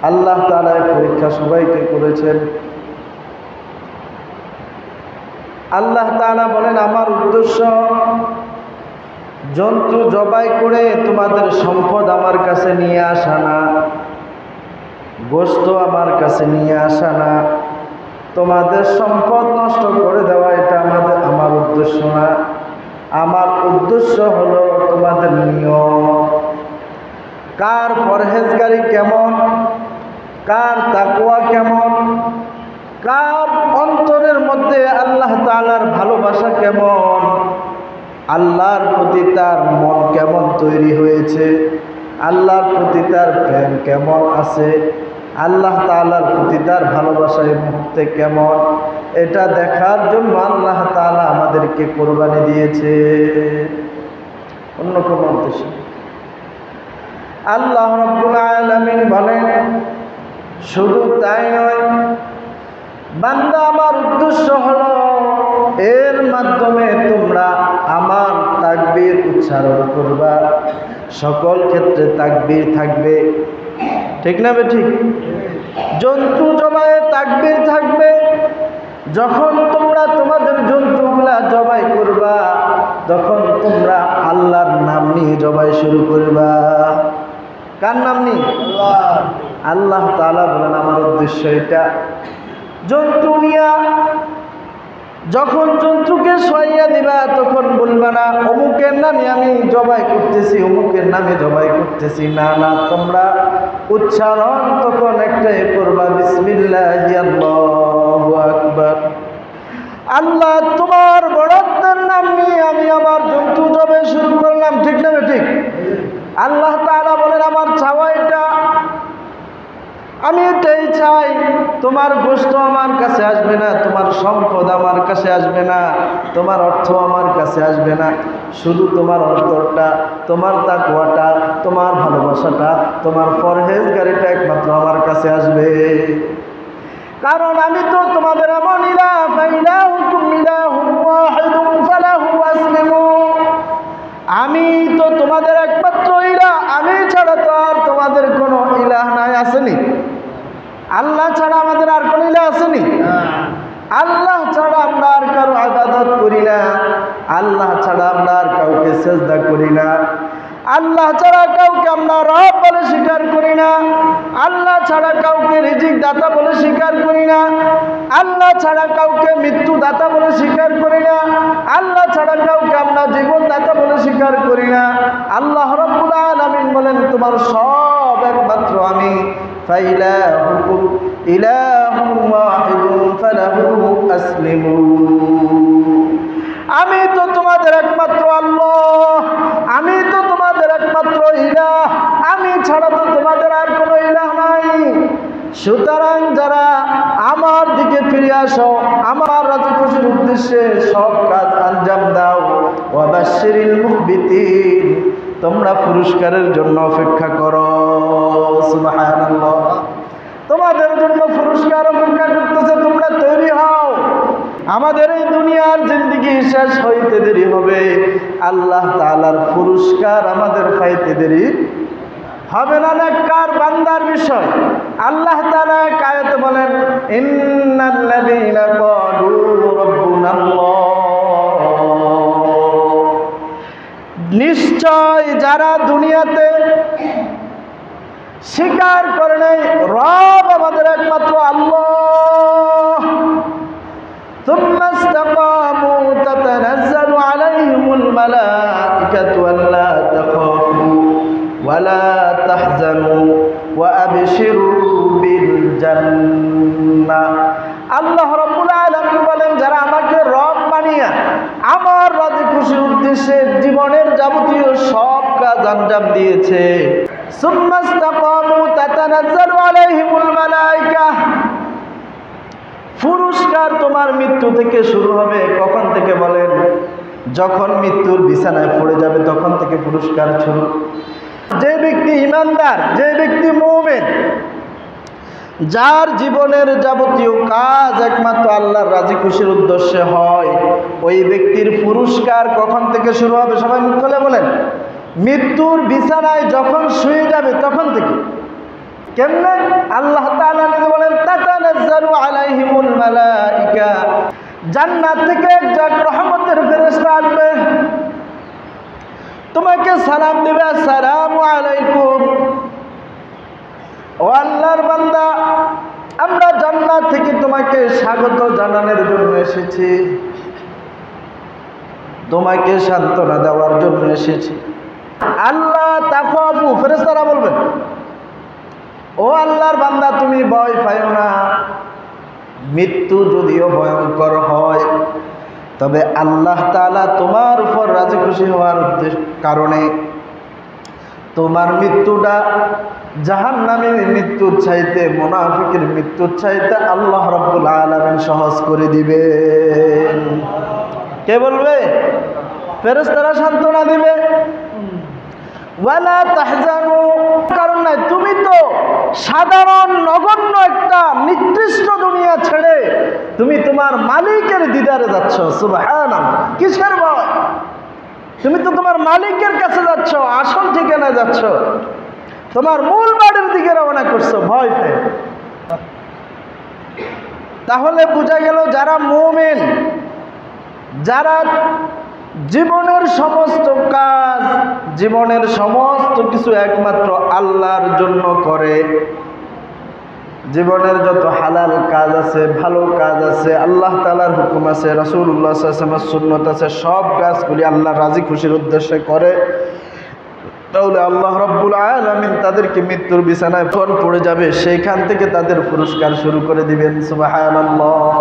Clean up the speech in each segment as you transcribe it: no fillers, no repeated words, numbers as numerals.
আল্লাহ তাআলা পরীক্ষা সবাইকে করেছেন। আল্লাহ তাআলা বলেন, আমার উদ্দেশ্য জন্তু জবাই করে তোমাদের সম্পদ আমার কাছে নিয়ে আসা না, গোশত আমার কাছে নিয়ে আসা না, তোমাদের সম্পদ নষ্ট করে দেওয়া, এটা আমার উদ্দেশ্য না। আমার উদ্দেশ্য হলো তোমাদের নিয়ম, কার পরহেজগারি কেমন, কার তাকওয়া কেমন, কার অন্তরের মধ্যে আল্লাহ তাআলার ভালোবাসা কেমন, আল্লাহর প্রতি তার মন কেমন তৈরি হয়েছে, আল্লাহর প্রতি তার প্রেম কেমন আছে, আল্লাহ তাআলার প্রতি তার ভালোবাসা এই মুহূর্তে কেমন, এটা দেখার জন্য আল্লাহ তাআলা আমাদেরকে কোরবানি দিয়েছে, অন্য কোনো উদ্দেশ্য। আল্লাহ রাব্বুল আলামিন বলেন, শুধু তাই নয় বান্দা, আমার উদ্দেশ্য হলো এর মাধ্যমে তোমরা আমার তাকবীর উচ্চারণ করবা। সকল ক্ষেত্রে তাকবীর থাকবে, ঠিক না ঠিক? জন্তু জবাইয়ে তাকবীর থাকবে। যখন তোমরা তোমাদের জন্তুগুলা জবাই করবা, তখন তোমরা আল্লাহর নাম নিয়ে জবাই শুরু করবা। কার নাম নিয়ে? আল্লাহ তাআলা বলেন, আমার উদ্দেশ্য এটা। জন্তু নিয়া যখন জন্তুকে শোয়াইয়া দিবা, তখন বলবা না অমুকের নামে আমি জবাই করতেছি, অমুকের নামে জবাই করতেছি, না না, তোমরা উচ্চারণ তখন একটাই করবা, বিসমিল্লাহি আল্লাহু আকবার। আল্লাহ তোমার বড়ত্বের নাম নিয়ে আমি আমার জন্তু জবাই শুরু করলাম, ঠিক না ঠিক? আল্লাহ তাআলা বলেন, আমার চাওয়া এটা, আমি এটাই চাই। তোমার গোশত আমার কাছে আসবে না, তোমার সম্পদ আমার কাছে আসবে না, তোমার অর্থ আমার কাছে আসবে না, শুধু তোমার অন্তরটা, তোমার তাকওয়াটা, তোমার ভালোবাসাটা, তোমার পরহেজগারিটা একমাত্র আমার কাছে আসবে। কারণ আমি তো তোমাদের এমন ইলাহ, ফাইলাহুকুম ইলাহুন ওয়াহিদুন ফালাহু আসলিমু, আমি তো তোমাদের একমাত্র ইলাহ, আমি ছাড়া তো আর তোমাদের কোনো ইলাহ নাই। আসেনি? আল্লাহ ছাড়া আমাদের আর কোনো ইলাহ আসেনি? আল্লাহ ছাড়া আমরা আর কারো ইবাদত করি না, আল্লাহ ছাড়া আমরা আর কাউকে সিজদা করি না, আল্লাহ ছাড়া কাউকে আমরা রব বলে স্বীকার করি না, আল্লাহ ছাড়া কাউকে রিজিক দাতা বলে স্বীকার করি না, আল্লাহ ছাড়া কাউকে মৃত্যু দাতা বলে স্বীকার করি না, আল্লাহ ছাড়া কাউকে আমরা জীবন দাতা বলে স্বীকার করি না। আল্লাহ রাব্বুল আলামিন বলেন, তোমার সব একমাত্র আমি। ফাইলাহুকুম ইলাহুন ওয়াহিদুন ফালাহু আসলিমু, আমি তো তোমাদের একমাত্র আল্লাহ, আমি তো তোমাদের একমাত্র ইলাহ, আমি ছাড়া তো তোমাদের আর কোনো ইলাহ নাই। সুতরাং যারা আমার দিকে ফিরে আসো, আমার রাজি খুশির উদ্দেশ্যে সব কাজ আঞ্জাম দাও, ওয়াবাশশিরিল মুখবিতিন, তোমরা পুরস্কারের জন্য অপেক্ষা করো। সুবহানাল্লাহ, তোমাদের জন্য পুরস্কার অপেক্ষা করতেছে, তোমরা তৈরি হও। আমাদের এই দুনিয়ার জিন্দেগি শেষ হইতে দেরি হবে, আল্লাহ তাআলার পুরস্কার আমাদের পাইতে দেরি হবে না। নেককার বান্দার বিষয় আল্লাহ তাআলা এক আয়াতে বলেন, ইন্নাল্লাযীনা ক্বালু রাব্বুনাল্লাহ, নিশ্চয় যারা দুনিয়াতে স্বীকার করে নেয় রব আমাদের একমাত্র আল্লাহ, ثم استقاموا تتنزل عليهم الملائكة ألا تخافوا ولا تحزنوا وأبشروا بالجنة। আল্লাহ রাব্বুল আলামিন বলেন, যারা আমাকে রব মানিয়া আমার রাজি খুশির উদ্দেশ্যে জীবনের যাবতীয় সব কাজ আঞ্জাম দিয়েছে, ثم استقاموا تتنزل عليهم الملائكة, পুরস্কার তোমার মৃত্যু থেকে শুরু হবে। কখন থেকে বলেন? যখন মৃত্যুর বিছানায় পড়ে যাবে তখন থেকে পুরস্কার শুরু। যে ব্যক্তি ঈমানদার, যে ব্যক্তি মুমিন, যার জীবনের যাবতীয় কাজ একমাত্র আল্লাহর রাজি খুশির উদ্দেশ্যে হয়, ওই ব্যক্তির পুরস্কার কখন থেকে শুরু হবে? সবাই মুখ খুলে বলেন। মৃত্যুর বিছানায় যখন শুয়ে যাবে তখন থেকে। কেমনে? আল্লাহ তাআলা নিজে বলেন তাতানাজ্জালু আলাইহিমুল মালাইকা, জান্নাত থেকে একজন রহমতের ফেরেশতা আসবে, তোমাকে সালাম দিবে, আসসালামু আলাইকুম, ও আল্লাহর বান্দা, আমরা জান্নাত থেকে তোমাকে স্বাগত জানানোর জন্য এসেছি, তোমাকে সান্ত্বনা দেওয়ার জন্য এসেছি। আল্লাহ তাখাফু, ফেরেশতারা বলবেন, ও আল্লাহর বান্দা তুমি ভয় পাইও না, মৃত্যু যদিও ভয়ঙ্কর হয় তবে আল্লাহ তাআলা তোমার উপর রাজি খুশি হওয়ার কারণে তোমার মৃত্যুটা জাহান্নামীর মৃত্যুর চাইতে, মুনাফিকের মৃত্যুর চাইতে আল্লাহ রাব্বুল আলামিন সহজ করে দিবেন। কে বলবে? ফেরেশতারা সান্ত্বনা দিবে। ওয়ালা তাহজানু, কারণ নাই, তুমি তো সাধারণ নগণ্য একটা নিকৃষ্ট দুনিয়া ছেড়ে তুমি তোমার মালিকের দিদারে যাচ্ছ। সুবহানাল্লাহ, কিসের ভয়? তুমি তো তোমার মালিকের কাছে যাচ্ছ, আসল ঠিকানায় যাচ্ছ, তোমার মূল বাড়ির দিকে রওনা করছো ভয় পেয়ে। তাহলে বোঝা গেল যারা মুমিন, যারা জীবনের সমস্ত কাজ, জীবনের সমস্ত কিছু একমাত্র আল্লাহর জন্য করে, জীবনের যত হালাল কাজ আছে, ভালো কাজ আছে, আল্লাহ তাআলার হুকুম আছে, রাসূলুল্লাহ সাল্লাল্লাহু আলাইহি ওয়াসাল্লামের সুন্নাত আছে, সব কাজগুলি আল্লাহ রাজি খুশির উদ্দেশ্যে করে, তাহলে আল্লাহ রাব্বুল আলামিন তাদেরকে মৃত্যুর বিছানায় ফোন পড়ে যাবে, সেইখান থেকে তাদের পুরস্কার শুরু করে দিবেন। সুবহানাল্লাহ।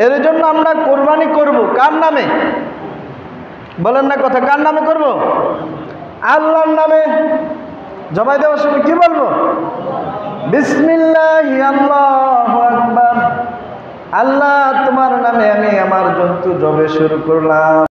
এর জন্য আমরা কোরবানি করব কার নামে? বলেন না কথা, কার নামে করব? আল্লাহর নামে। জবাই দেওয়ার সময় কি বলবো? বিসমিল্লাহি আল্লাহু আকবার, আল্লাহ তোমার নামে আমি আমার জন্তু জবে শুরু করলাম।